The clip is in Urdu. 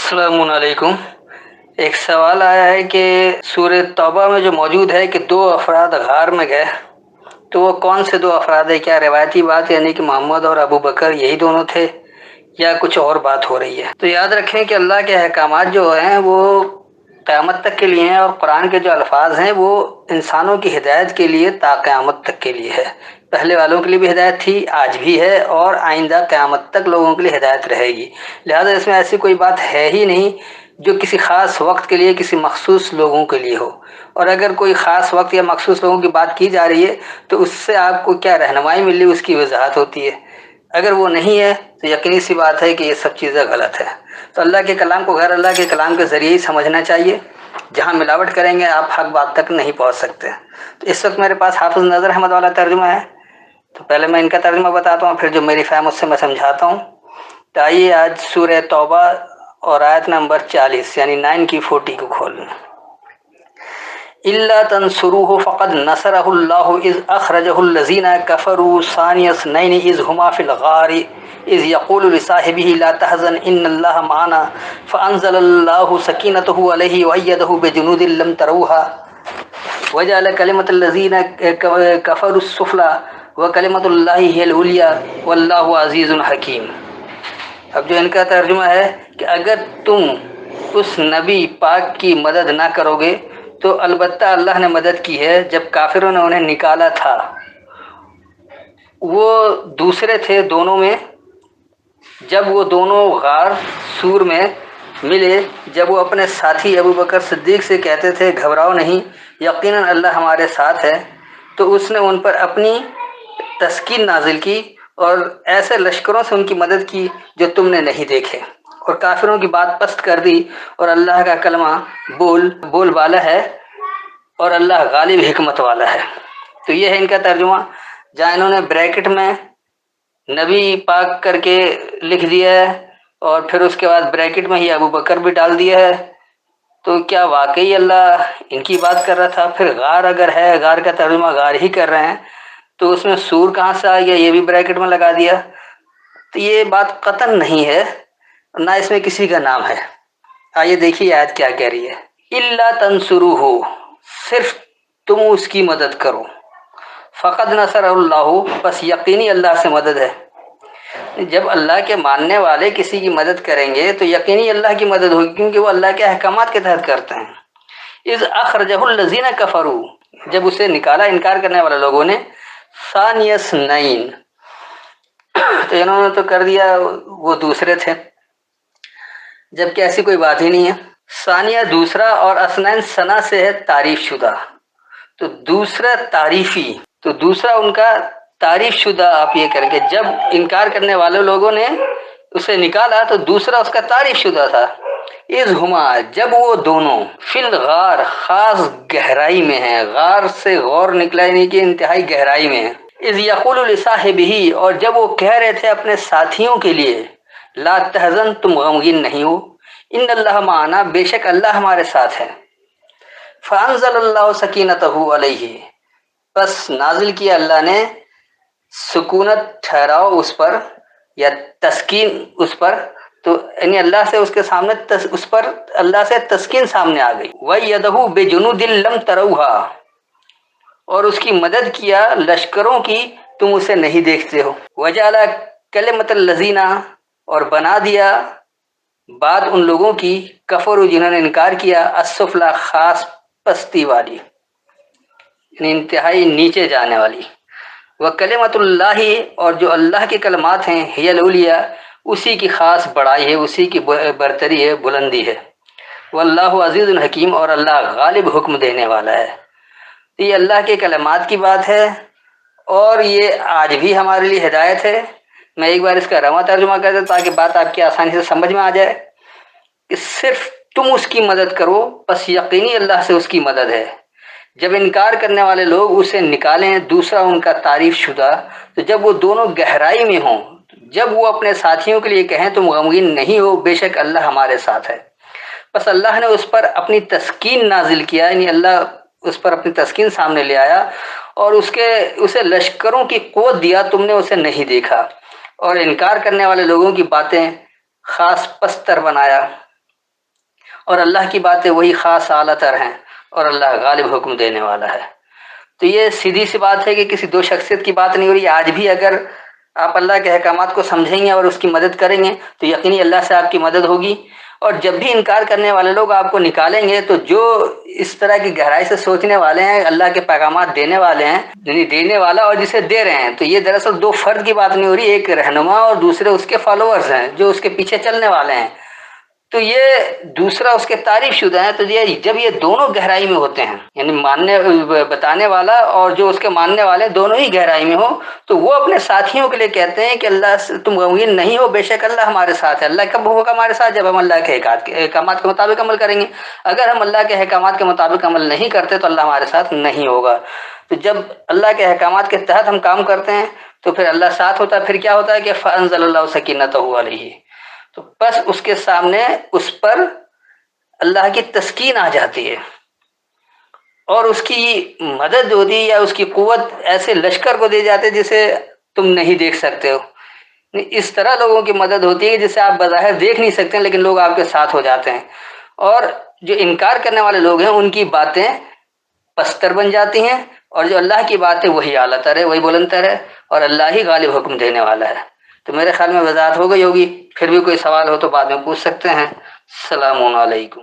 السلام علیکم۔ ایک سوال آیا ہے کہ سورہ توبہ میں جو موجود ہے کہ 2 افراد غار میں گئے، تو وہ کون سے 2 افراد ہیں؟ کیا روایتی بات یعنی کہ محمد اور ابو بکر یہی دونوں تھے یا کچھ اور بات ہو رہی ہے؟ تو یاد رکھیں کہ اللہ کے احکامات جو ہیں وہ قیامت تک کے لیے ہیں، اور قرآن کے جو الفاظ ہیں وہ انسانوں کی ہدایت کے لیے تا قیامت تک کے لیے ہے۔ پہلے والوں کے لیے بھی ہدایت تھی، آج بھی ہے، اور آئندہ قیامت تک لوگوں کے لیے ہدایت رہے گی۔ لہذا اس میں ایسی کوئی بات ہے ہی نہیں جو کسی خاص وقت کے لیے کسی مخصوص لوگوں کے لیے ہو، اور اگر کوئی خاص وقت یا مخصوص لوگوں کی بات کی جا رہی ہے تو اس سے آپ کو کیا رہنمائی مل رہی ہے، اس کی وضاحت ہوتی ہے۔ اگر وہ نہیں ہے تو یقینی سی بات ہے کہ یہ سب چیزیں غلط ہے۔ تو اللہ کے کلام کو غیر اللہ کے کلام کے ذریعے ہی سمجھنا چاہیے۔ جہاں ملاوٹ کریں گے آپ حق بات تک نہیں پہنچ سکتے۔ تو اس وقت میرے پاس حافظ نظر احمد والا ترجمہ ہے، تو پہلے میں ان کا ترجمہ بتاتا ہوں، پھر جو میری فہم اس سے میں سمجھاتا ہوں۔ تو آئیے آج سورہ توبہ اور آیت نمبر 40 یعنی 9 کی 40 کو کھول لیں۔ إِلَّا تَنْصُرُوهُ فَقَدْ نَصَرَهُ اللَّهُ إِذْ أَخْرَجَهُ الَّذِينَ كَفَرُوا ثَانِيَ اثْنَيْنِ إِذْ هُمَا فِي الْغَارِ إِذْ يَقُولُ لِصَاحِبِهِ لَا تَحْزَنْ إِنَّ اللَّهَ مَعَنَا فَأَنزَلَ اللَّهُ سَكِينَتَهُ عَلَيْهِ وَأَيَّدَهُ بِجُنُودٍ لَّمْ تَرَوْهَا وَجَعَلَ كَلِمَةَ الَّذِينَ كَفَرُوا السُّفْلَىٰ وَكَلِمَةُ اللَّهِ هِيَ الْعُلْيَا وَاللَّهُ عَزِيزٌ حَكِيمٌ۔ اب جو ان کا ترجمہ ہے کہ اگر تم اس نبی پاک کی مدد نہ کرو گے تو البتہ اللہ نے مدد کی ہے جب کافروں نے انہیں نکالا تھا۔ وہ دوسرے تھے دونوں میں، جب وہ دونوں غار سور میں ملے، جب وہ اپنے ساتھی ابو بکر صدیق سے کہتے تھے گھبراؤ نہیں، یقیناً اللہ ہمارے ساتھ ہے، تو اس نے ان پر اپنی تسکین نازل کی اور ایسے لشکروں سے ان کی مدد کی جو تم نے نہیں دیکھے، اور کافروں کی بات پست کر دی، اور اللہ کا کلمہ بول والا ہے، اور اللہ غالب حکمت والا ہے۔ تو یہ ہے ان کا ترجمہ، جہاں انہوں نے بریکٹ میں نبی پاک کر کے لکھ دیا ہے، اور پھر اس کے بعد بریکٹ میں ہی ابو بکر بھی ڈال دیا ہے۔ تو کیا واقعی اللہ ان کی بات کر رہا تھا؟ پھر غار اگر ہے، غار کا ترجمہ غار ہی کر رہے ہیں، تو اس میں سور کہاں سے آ گیا؟ یہ بھی بریکٹ میں لگا دیا۔ تو یہ بات قطعاً نہیں ہے، نہ اس میں کسی کا نام ہے۔ آئیے دیکھیے آیت کیا کہہ رہی ہے۔ اِلَّا تَنْصُرُوهُ، صرف تم اس کی مدد کرو۔ فقد نصر اللہ، بس یقینی اللہ سے مدد ہے۔ جب اللہ کے ماننے والے کسی کی مدد کریں گے تو یقینی اللہ کی مدد ہوگی، کیونکہ وہ اللہ کے احکامات کے تحت کرتے ہیں۔ اِذْ أَخْرَجَهُ الَّذِينَ كَفَرُوا، جب اسے نکالا انکار کرنے والے لوگوں نے، ثَانِيَ اثْنَيْنِ، تو انہوں نے تو کر دیا وہ دوسرے تھے، جبکہ ایسی کوئی بات ہی نہیں ہے۔ ثانیہ دوسرا، اور اثنین ثنا سے ہے تعریف شدہ، تو دوسرا تعریفی، تو دوسرا ان کا تعریف شدہ آپ یہ کریں کہ جب انکار کرنے والے لوگوں نے اسے نکالا تو دوسرا اس کا تعریف شدہ تھا۔ اذ ہما، جب وہ دونوں، فی الغار، خاص گہرائی میں ہیں، غار سے غور نکلا یعنی کہ انتہائی گہرائی میں ہیں۔ اذ یقول لصاحبہ، اور جب وہ کہہ رہے تھے اپنے ساتھیوں کے لیے، لا تحزن، تم غمگین نہیں ہو، ان اللہ معنا، بے شک اللہ ہمارے ساتھ ہے۔ فانزل اللہ سکینتہ علیہ، بس نازل کیا اللہ نے سکونت، ٹھہراؤ اس پر، یا تسکین اس پر، تو یعنی اللہ سے اس کے سامنے اس پر اللہ سے تسکین سامنے آ گئی۔ وَيَدَهُ بِجُنُودٍ لَّمْ تَرَوْهَا، اور اس کی مدد کیا لشکروں کی تم اسے نہیں دیکھتے ہو۔ وَجَعَلَ كَلِمَةَ الَّذِينَ، اور بنا دیا بات ان لوگوں کی، کفروا، جنہوں نے انکار کیا، السفلی، خاص پستی والی، یعنی انتہائی نیچے جانے والی۔ وَكَلِمَةُ اللَّهِ، اور جو اللہ کے کلمات ہیں، هِيَ الْعُلْيَا، اسی کی خاص بڑائی ہے، اسی کی برتری ہے، بلندی ہے۔ واللہ عزیز الحکیم، اور اللہ غالب حکم دینے والا ہے۔ یہ اللہ کے کلمات کی بات ہے، اور یہ آج بھی ہمارے لیے ہدایت ہے۔ میں ایک بار اس کا رواں ترجمہ کر دوں تاکہ بات آپ کی آسانی سے سمجھ میں آ جائے کہ صرف تم اس کی مدد کرو، بس یقینی اللہ سے اس کی مدد ہے۔ جب انکار کرنے والے لوگ اسے نکالیں، دوسرا ان کا تعریف شدہ، تو جب وہ دونوں گہرائی میں ہوں، جب وہ اپنے ساتھیوں کے لیے کہیں تم غمگین نہیں ہو، بے شک اللہ ہمارے ساتھ ہے، بس اللہ نے اس پر اپنی تسکین نازل کیا، یعنی اللہ اس پر اپنی تسکین سامنے لے آیا، اور اسے لشکروں کی قوت دیا، تم نے اسے نہیں دیکھا، اور انکار کرنے والے لوگوں کی باتیں خاص پستر بنایا۔ اور اللہ کی باتیں وہی خاص اعلیٰ تر ہیں، اور اللہ غالب حکم دینے والا ہے۔ تو یہ سیدھی سی بات ہے کہ کسی دو شخصیت کی بات نہیں ہو رہی۔ آج بھی اگر آپ اللہ کے احکامات کو سمجھیں گے اور اس کی مدد کریں گے تو یقینی اللہ سے آپ کی مدد ہوگی۔ اور جب بھی انکار کرنے والے لوگ آپ کو نکالیں گے تو جو اس طرح کی گہرائی سے سوچنے والے ہیں، اللہ کے پیغامات دینے والے ہیں، یعنی دینے والا اور جسے دے رہے ہیں، تو یہ دراصل دو فرد کی بات نہیں ہو رہی، ایک رہنما اور دوسرے اس کے فالوورز ہیں جو اس کے پیچھے چلنے والے ہیں۔ تو یہ دوسرا اس کے تعریف شدہ ہیں۔ تو یہ جب یہ دونوں گہرائی میں ہوتے ہیں، یعنی بتانے والا اور جو اس کے ماننے والے دونوں ہی گہرائی میں ہو، تو وہ اپنے ساتھیوں کے لیے کہتے ہیں کہ اللہ سے تم غمگین نہیں ہو، بے شک اللہ ہمارے ساتھ ہے۔ اللہ کب ہوگا ہمارے ساتھ؟ جب ہم اللہ کے احکامات کے مطابق عمل کریں گے۔ اگر ہم اللہ کے احکامات کے مطابق عمل نہیں کرتے تو اللہ ہمارے ساتھ نہیں ہوگا۔ تو جب اللہ کے احکامات کے تحت ہم کام کرتے ہیں تو پھر اللہ ساتھ ہوتا ہے۔ پھر کیا ہوتا ہے کہ فَأَنزَلَ اللَّهُ سَكِينَتَهُ عَلَيْهِ، تو بس اس کے سامنے اس پر اللہ کی تسکین آ جاتی ہے، اور اس کی مدد ہوتی ہے یا اس کی قوت ایسے لشکر کو دی جاتی ہے جسے تم نہیں دیکھ سکتے ہو۔ اس طرح لوگوں کی مدد ہوتی ہے جسے آپ بظاہر دیکھ نہیں سکتے لیکن لوگ آپ کے ساتھ ہو جاتے ہیں، اور جو انکار کرنے والے لوگ ہیں ان کی باتیں پستر بن جاتی ہیں، اور جو اللہ کی بات ہے وہی اعلیٰ تر ہے، وہی بلند تر ہے، اور اللہ ہی غالب حکم دینے والا ہے۔ تو میرے خیال میں وضاحت ہو گئی ہوگی، پھر بھی کوئی سوال ہو تو بعد میں پوچھ سکتے ہیں۔ السلام علیکم۔